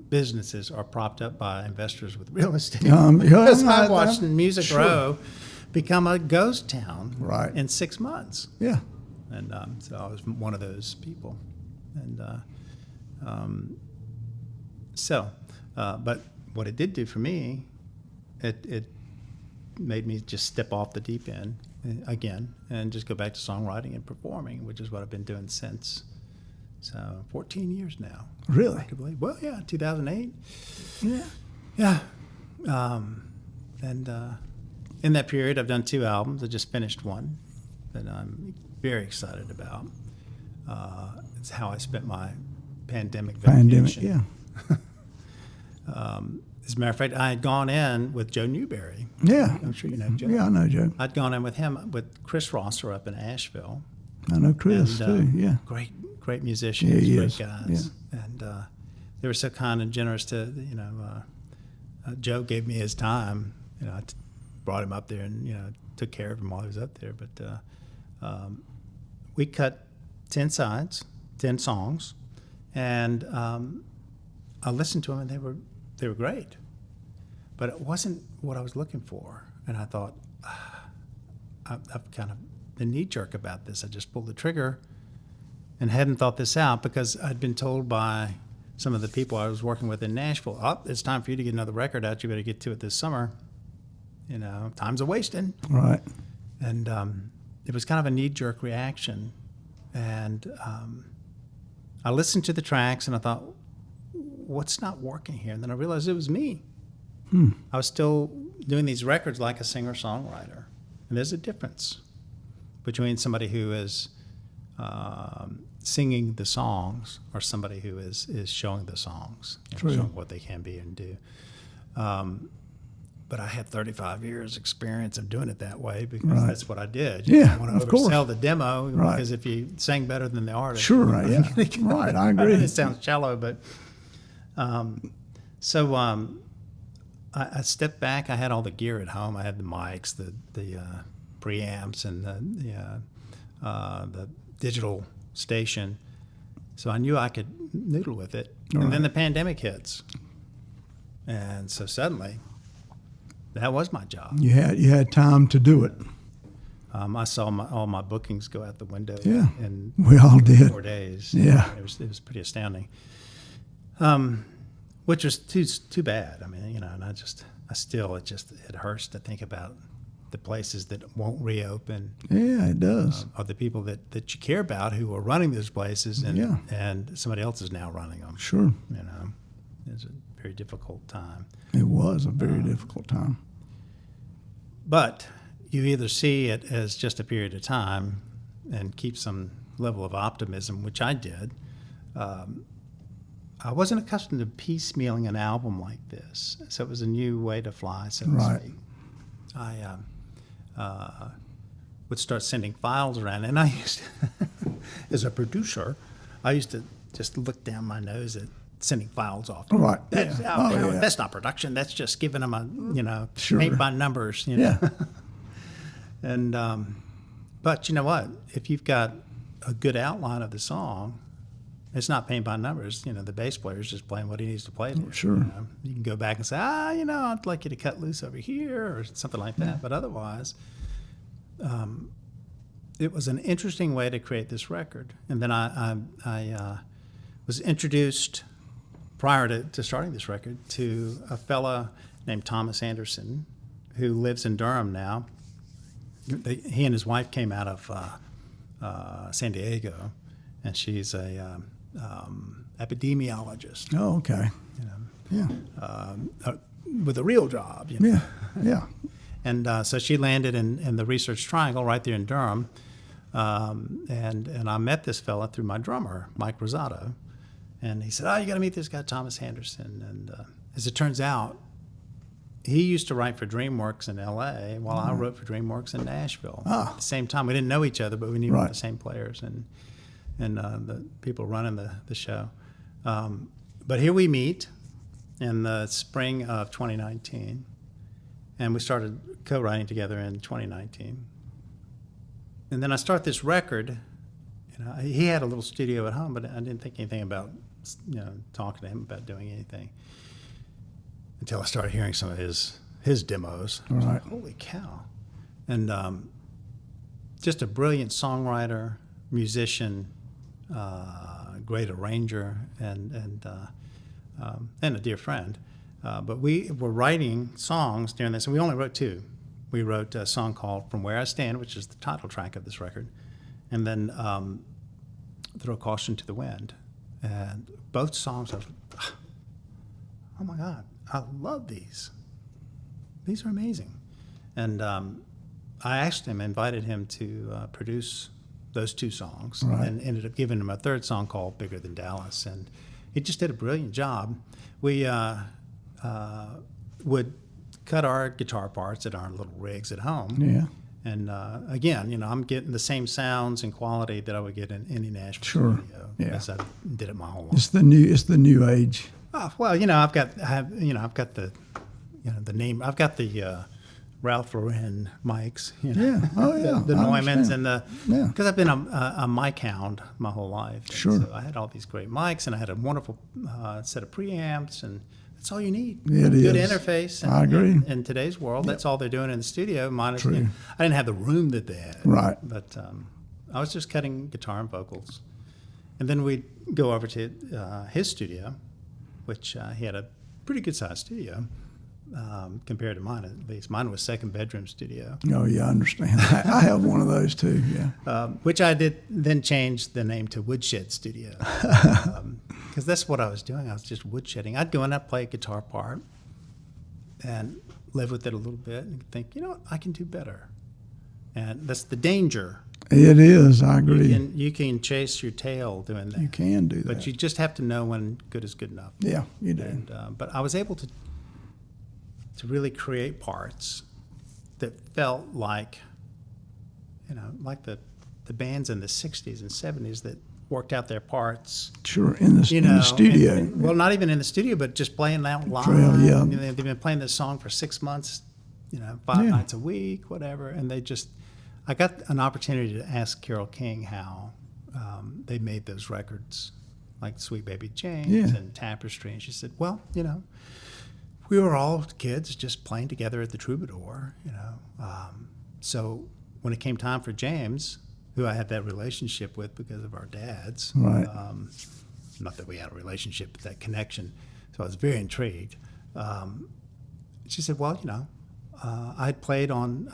businesses are propped up by investors with real estate. Because I've watched Music Row become a ghost town in 6 months. Yeah. And so I was one of those people. And but what it did do for me, it made me just step off the deep end again and just go back to songwriting and performing, which is what I've been doing since. So 14 years now. Really? Well, yeah, 2008. Yeah. Yeah. And in that period, I've done 2 albums. I just finished one that I'm very excited about. It's how I spent my pandemic vacation. Yeah. As a matter of fact, I had gone in with Joe Newberry. Yeah. I'm sure you know Joe. Yeah, I know Joe. I'd gone in with him, with Chris Rosser up in Asheville. I know Chris, too, yeah. Great musicians, Yeah, he great is. guys. Yeah. And they were so kind and generous to, Joe gave me his time. brought him up there and took care of him while he was up there. But we cut 10 sides, 10 songs, and I listened to them, and they were great. But it wasn't what I was looking for, and I thought, I've kind of been knee-jerk about this. I just pulled the trigger and hadn't thought this out because I'd been told by some of the people I was working with in Nashville, it's time for you to get another record out. You better get to it this summer. Time's a-wasting. Right. And it was kind of a knee-jerk reaction. And I listened to the tracks, and I thought, what's not working here? And then I realized it was me. I was still doing these records like a singer-songwriter. And there's a difference between somebody who is singing the songs or somebody who is showing the songs, showing what they can be and do. But I had 35 years experience of doing it that way because that's what I did. You don't want to oversell the demo because if you sang better than the artist. Sure, right, yeah. Right, I agree. It sounds shallow, but I stepped back. I had all the gear at home. I had the mics, the preamps, and the digital station. So I knew I could noodle with it. And then the pandemic hits. And so suddenly, that was my job. You had time to do it. I saw all my bookings go out the window. Yeah, in we all did. 4 days. Yeah, it was pretty astounding. Which was too bad. I mean, and it hurts to think about the places that won't reopen. Yeah, it does. Or the people that you care about who are running those places, and somebody else is now running them. Sure. It's a very difficult time. It was a very difficult time. But you either see it as just a period of time and keep some level of optimism, which I did. I wasn't accustomed to piecemealing an album like this, so it was a new way to fly, so to speak. I would start sending files around, and I used to, as a producer, I used to just look down my nose at sending files off. Right. That's not production. That's just giving them a paint by numbers. Yeah. And but you know what? If you've got a good outline of the song, it's not paint by numbers. The bass player is just playing what he needs to play there. Sure. You can go back and say, I'd like you to cut loose over here or something like that. But otherwise, it was an interesting way to create this record. And then I was introduced prior to starting this record to a fella named Thomas Anderson who lives in Durham now. He and his wife came out of San Diego, and she's a epidemiologist. Oh, okay. With a real job. Yeah. And so she landed in the Research Triangle right there in Durham, and I met this fella through my drummer, Mike Rosato, and he said, you got to meet this guy, Thomas Anderson. And as it turns out, he used to write for DreamWorks in L.A. while I wrote for DreamWorks in Nashville. At the same time, we didn't know each other, but we knew the same players and the people running the show. But here we meet in the spring of 2019, and we started co-writing together in 2019. And then I start this record. He had a little studio at home, but I didn't think anything about talking to him about doing anything until I started hearing some of his demos. I was like, holy cow. And just a brilliant songwriter, musician, great arranger, and a dear friend. But we were writing songs during this, and we only wrote two. We wrote a song called From Where I Stand, which is the title track of this record, and then Throw Caution to the Wind. And both songs are, oh my God, I love these. These are amazing. And I asked him, invited him to produce those two songs, and ended up giving him a third song called Bigger Than Dallas. And he just did a brilliant job. We would cut our guitar parts at our little rigs at home. Yeah. And again, I'm getting the same sounds and quality that I would get in any Nashville studio. Yeah. Because I did it my whole life. It's the new age. Well, I've got the name. I've got the Ralph Lauren mics. Yeah. Oh, yeah. The I Neumanns understand. and Yeah. because I've been a mic hound my whole life. And Sure. So I had all these great mics, and I had a wonderful set of preamps, and that's all you need. Yeah, it Good is. interface. And, I agree. In today's world, that's all they're doing in the studio. Minus, True. I didn't have the room that they had. Right. But I was just cutting guitar and vocals. And then we'd go over to his studio, which he had a pretty good-sized studio compared to mine, at least. Mine was second bedroom studio. Oh, yeah, I understand. I have one of those too, yeah. Which I did then change the name to Woodshed Studio. Because that's what I was doing. I was just woodshedding. I'd go in and play a guitar part and live with it a little bit and think, you know what, I can do better. And that's the danger. It is, I agree. You can chase your tail doing that. You can do that. But you just have to know when good is good enough. Yeah, you do. And, but I was able to really create parts that felt like, like the bands in the 60s and 70s that worked out their parts. Sure, in the studio. Well, not even in the studio, but just playing out live. Yeah. They've been playing this song for 6 months, 5 nights a week, whatever. And I got an opportunity to ask Carole King how they made those records, like Sweet Baby James and Tapestry. And she said, well, we were all kids just playing together at the Troubadour, So when it came time for James, who I had that relationship with because of our dads, Right. Not that we had a relationship, but that connection. So I was very intrigued. She said, well, I'd played on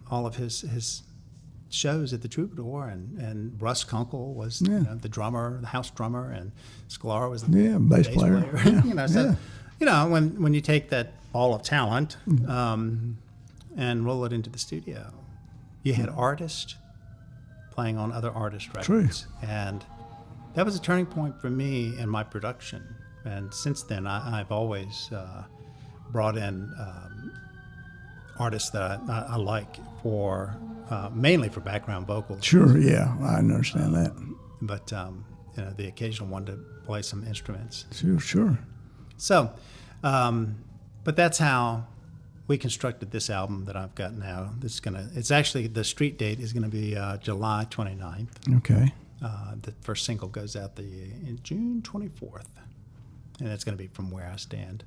all of his shows at the Troubadour, and Russ Kunkel was the drummer, the house drummer, and Sklar was the bass player. When you take that ball of talent and roll it into the studio, you had artists playing on other artists' records. True. And that was a turning point for me in my production. And since then, I've always brought in artists that I like for mainly for background vocals. Sure, yeah, I understand that. But the occasional one to play some instruments. Sure. So, but that's how we constructed this album that I've got now. It's actually, the street date is gonna be July 29th. Okay. The first single goes out in June 24th, and it's gonna be From Where I Stand.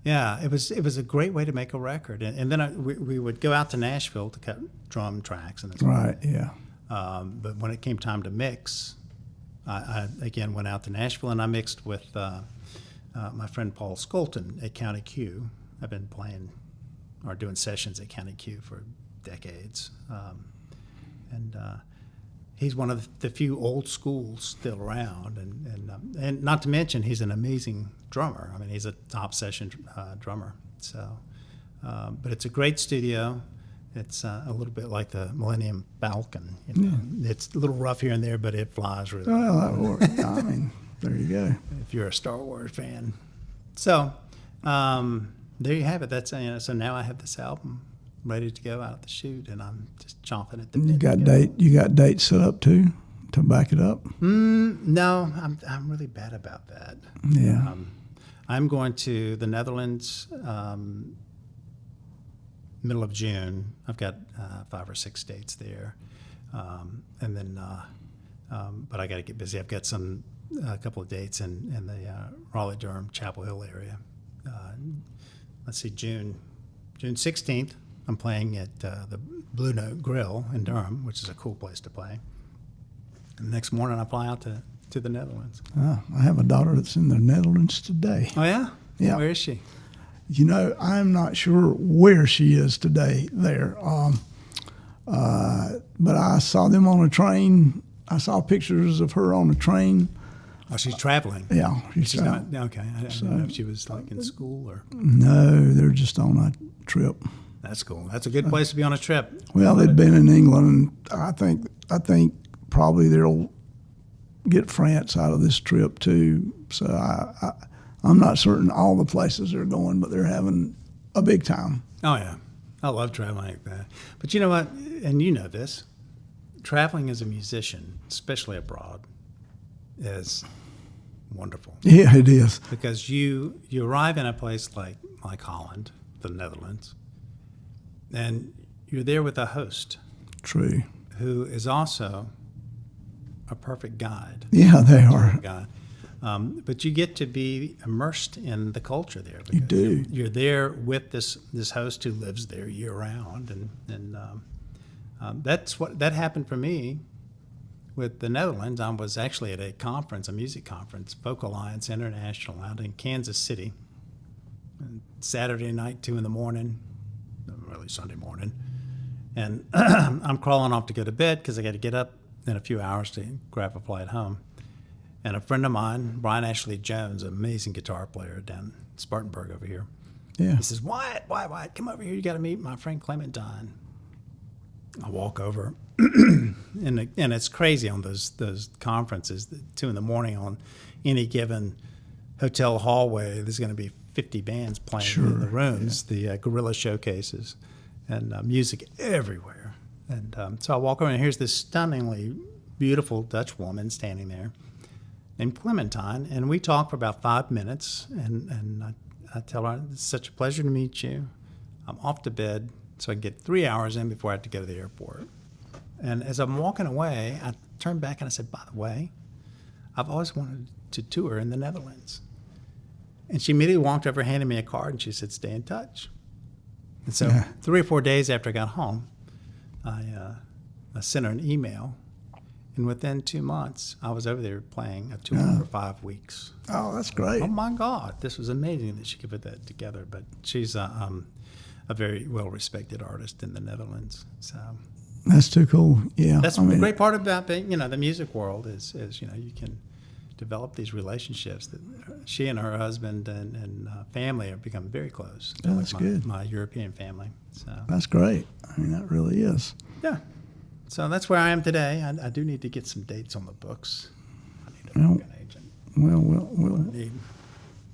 Yeah, it was a great way to make a record, and then we would go out to Nashville to cut drum tracks and right, yeah. But when it came time to mix, I again went out to Nashville and I mixed with my friend Paul Skolton at County Q. I've been playing or doing sessions at County Q for decades, and he's one of the few old schools still around, and not to mention he's an amazing drummer. I mean, he's a top session drummer. So, but it's a great studio. It's a little bit like the Millennium Falcon. It's a little rough here and there, but it flies really well. Well, that works. I mean, there you go. If you're a Star Wars fan. So, there you have it. That's so now I have this album ready to go out the chute, and I'm just chomping at the bit. You got dates set up too to back it up? No, I'm really bad about that. Yeah. I'm going to the Netherlands middle of June. I've got 5 or 6 dates there, and then but I got to get busy. I've got a couple of dates in the Raleigh-Durham, Chapel Hill area. Let's see, June 16th. I'm playing at the Blue Note Grill in Durham, which is a cool place to play. And the next morning, I fly out to the Netherlands. I have a daughter that's in the Netherlands today. Oh, yeah? Yeah. Where is she? I'm not sure where she is today there. But I saw them on a train. I saw pictures of her on a train. Oh, she's traveling. Yeah. She's not, okay. I didn't know if she was like in school or. No, they're just on a trip. That's cool. That's a good place to be on a trip. Well, they'd been in England, and I think probably they'll get France out of this trip too. So I'm not certain all the places they're going, but they're having a big time. Oh yeah, I love traveling like that. But you know what? And you know this. Traveling as a musician, especially abroad, is wonderful. Yeah, it is. Because you arrive in a place like like Holland, the Netherlands, and you're there with a host True. who is also a perfect guide. Yeah, they are. Guide. But you get to be immersed in the culture there. You do. You're there with this host who lives there year round, and that's what that happened for me with the Netherlands. I was actually at a conference, a music conference, Folk Alliance International, out in Kansas City. And Saturday night, 2 a.m, really Sunday morning, and I'm crawling off to go to bed because I got to get up in a few hours to grab a flight home. And a friend of mine, Brian Ashley Jones, an amazing guitar player down in Spartanburg over here, Yeah. he says, Wyatt, come over here. You got to meet my friend Clementine. I walk over, and it's crazy on those conferences, 2 a.m. on any given hotel hallway. There's going to be 50 bands playing in the rooms, the guerrilla showcases, and music everywhere. And so I walk over, and here's this stunningly beautiful Dutch woman standing there named Clementine, and we talk for about 5 minutes, and I tell her, it's such a pleasure to meet you. I'm off to bed so I can get 3 hours in before I have to go to the airport. And as I'm walking away, I turned back and I said, by the way, I've always wanted to tour in the Netherlands. And she immediately walked over, handed me a card, and she said, stay in touch. And so 3 or 4 days after I got home, I sent her an email. And within 2 months, I was over there playing a tour for 5 weeks. Oh, that's great. Oh, my God. This was amazing that she could put that together. But she's a very well-respected artist in the Netherlands. So That's too cool. Yeah. that's the great part about being, the music world is you can develop these relationships that she and her husband and family have become very close. Yeah, that's good. My European family. So That's great. That really is. yeah. So that's where I am today. I do need to get some dates on the books. I need to book an agent.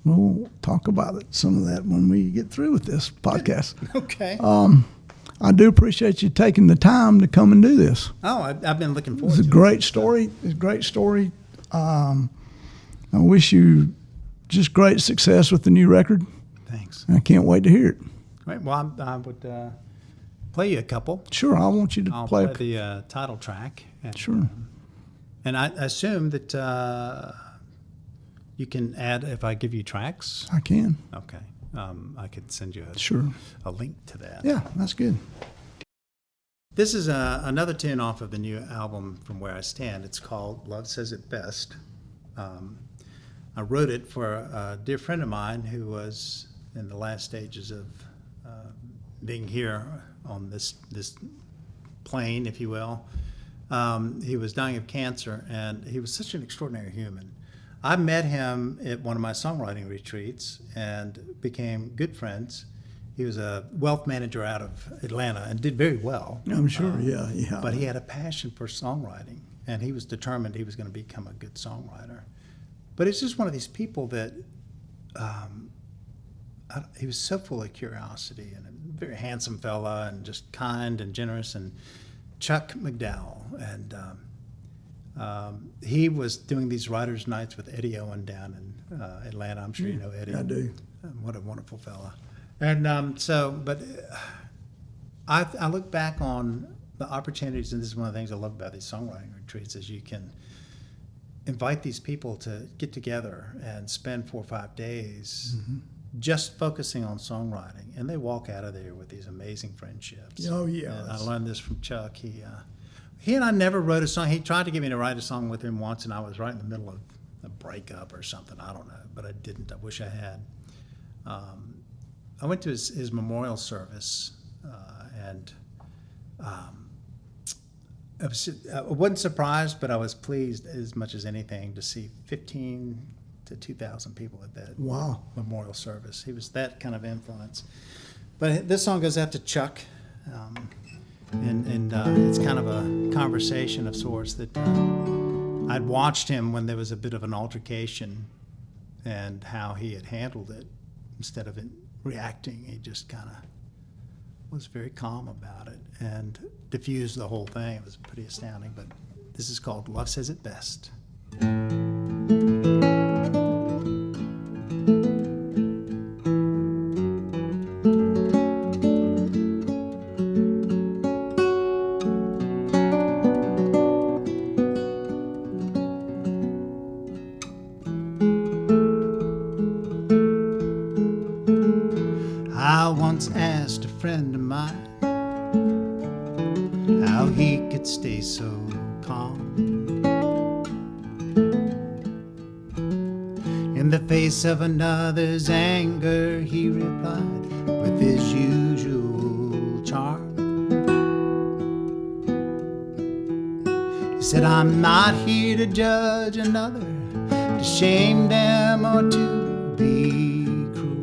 Well, we'll talk about it, some of that, when we get through with this podcast. Okay. I do appreciate you taking the time to come and do this. Oh, I've been looking forward It's to a it. great story. It's a great story. I wish you just great success with the new record. Thanks. I can't wait to hear it. Right. Well, I would play you a couple. Sure, I want you to I'll play. play the title track. And, Sure. And I assume that you can add if I give you tracks. I can. Okay. I could send you Sure. a link to that. Yeah, that's good. This is another tune off of the new album From Where I Stand. It's called Love Says It Best. I wrote it for a dear friend of mine who was in the last stages of being here on this plane, if you will. He was dying of cancer, and he was such an extraordinary human. I met him at one of my songwriting retreats and became good friends. He was a wealth manager out of Atlanta and did very well. I'm sure. Yeah. But he had a passion for songwriting, and he was determined he was going to become a good songwriter. But it's just one of these people that he was so full of curiosity, and a very handsome fella, and just kind and generous. And Chuck McDowell, and he was doing these writers' nights with Eddie Owen down in Atlanta. I'm sure you know Eddie. I do. What a wonderful fella. And I look back on the opportunities, and this is one of the things I love about these songwriting retreats, is you can invite these people to get together and spend 4 or 5 days just focusing on songwriting, and they walk out of there with these amazing friendships. Oh, yeah. And I learned this from Chuck. He and I never wrote a song. He tried to get me to write a song with him once, and I was right in the middle of a breakup or something. I don't know, but I didn't. I wish I had. I went to his memorial service, and I wasn't surprised, but I was pleased as much as anything to see 15 to 2,000 people at that memorial service. He was that kind of influence. But this song goes out to Chuck, and it's kind of a conversation of sorts that I'd watched him when there was a bit of an altercation, and how he had handled it. Instead of reacting, he just kind of was very calm about it and diffused the whole thing. It was pretty astounding. But this is called Love Says It Best. I once asked a friend of mine how he could stay so calm in the face of another's anger. He replied with his usual charm. He said, I'm not here to judge another, to shame them or to be cruel.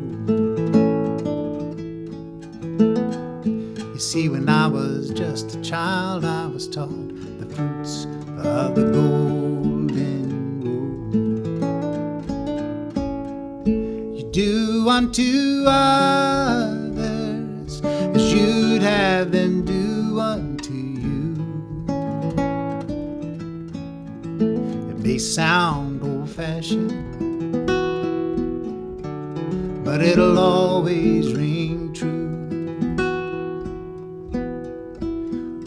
You see, when I was just a child, I was taught the fruits of the golden rule. You do unto others as you'd have them do unto you. It may sound old-fashioned, but it'll always ring true.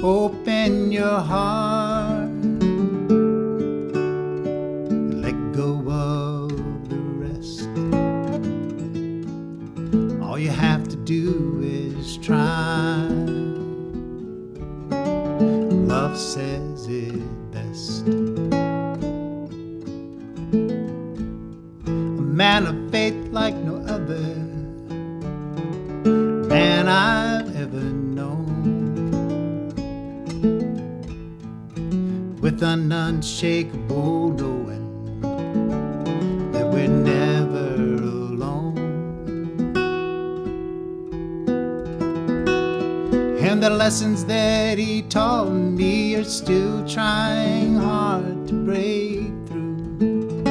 Open your heart and let go of the rest. All you have to do is try. Love says it best. A man of faith like no other man I've ever known, with an unshakable knowing that we're never alone. And the lessons that he taught me are still trying hard to break through.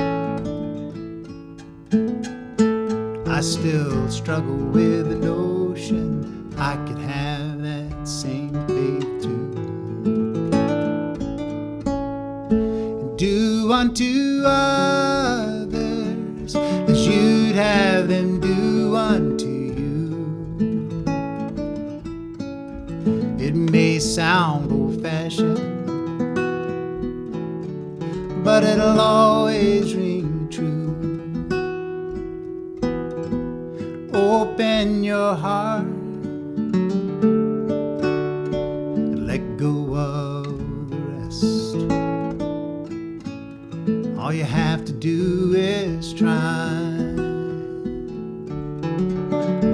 I still struggle with the notion I could have that same faith too. And do unto others as you'd have them do unto you. It may sound old-fashioned, but it'll always ring true. Open your heart and let go of the rest. All you have to do is try.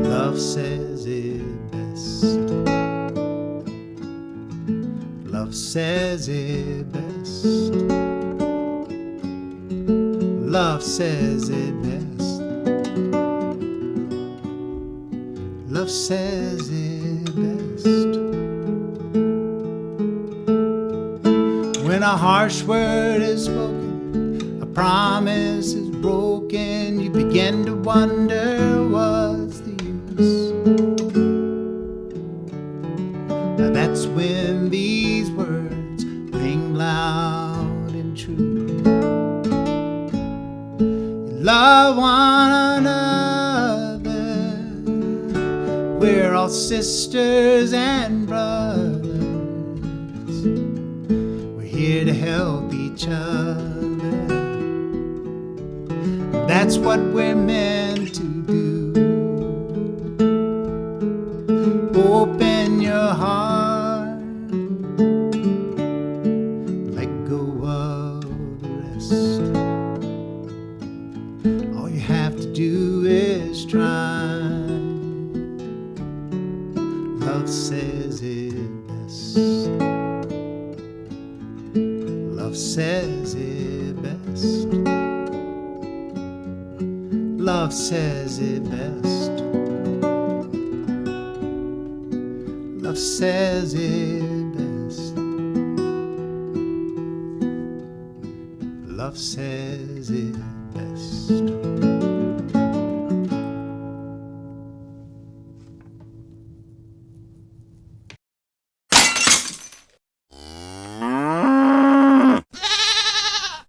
Love says it best. Love says it best. Love says it best. Love says it best. When a harsh word is spoken, a promise is broken, you begin to wonder what's the use. Now that's when these words ring loud and true. Love one another, we're all sisters and brothers. We're here to help each other. That's what we're meant to do. Open your heart, let go of the rest. All you have to do is try. Love says it best. Love says it best. Love says it best. Love says it best. Love says it best.